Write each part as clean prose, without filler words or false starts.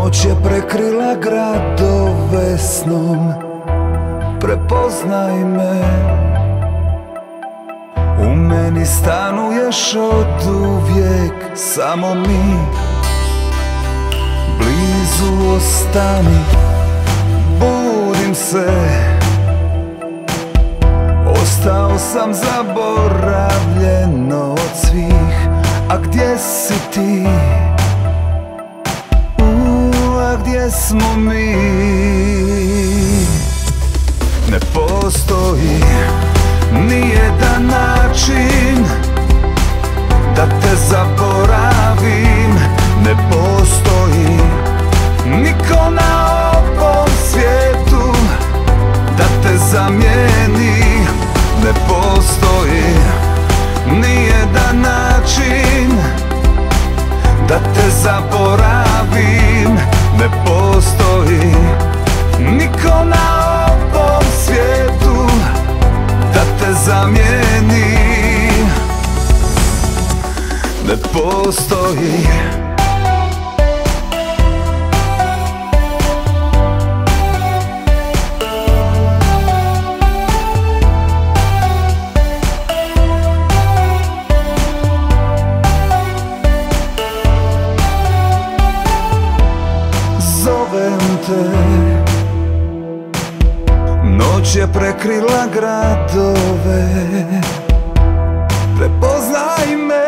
Noć je prekrila gradove snom, prepoznaj me. U meni stanuješ oduvijek, samo mi blizu ostani. Budim se, ostao sam zaboravljeno od svih. A gdje si ti? A gdje smo mi? Ne postoji nijedan način da te zaboravim. Ne postoji niko na ovom svijetu da te zamijeni. Ne postoji nijedan način da te zaboravim. Ne postoji niko na ovom svijetu da te zamijeni. Ne postoji. Zovem te, noć je prekrila gradove, prepoznaj me.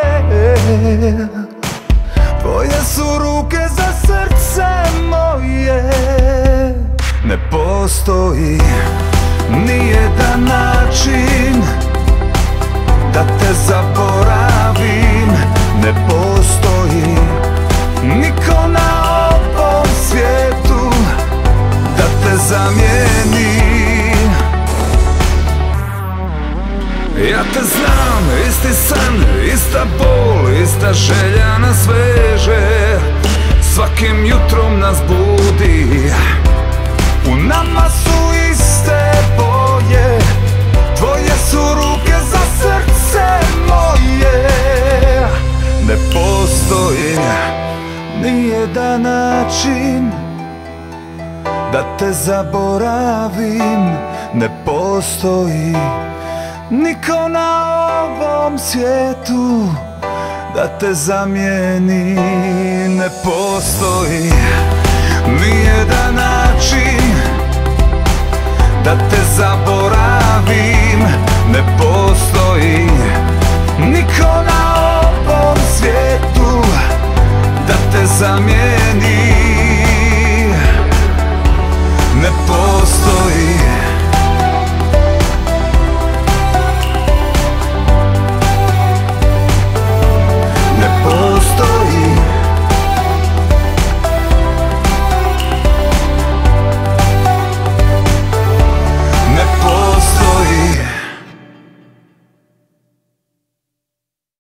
Tvoje su ruke za srce moje. Ne postoji nijedan način da te zaboravim. Ne postoji niko na ovom svijetu da te zamijeni. Ja te znam, isti san, ista bol, ista želja nas veže. Svakim jutrom nas budi, u nama su iste boje. Tvoje su ruke za srce moje. Ne postoji nijedan način da te zaboravim. Ne postoji niko na ovom svijetu da te zamijeni. Ne postoji nijedan način da te zaboravim. Ne postoji niko na ovom svijetu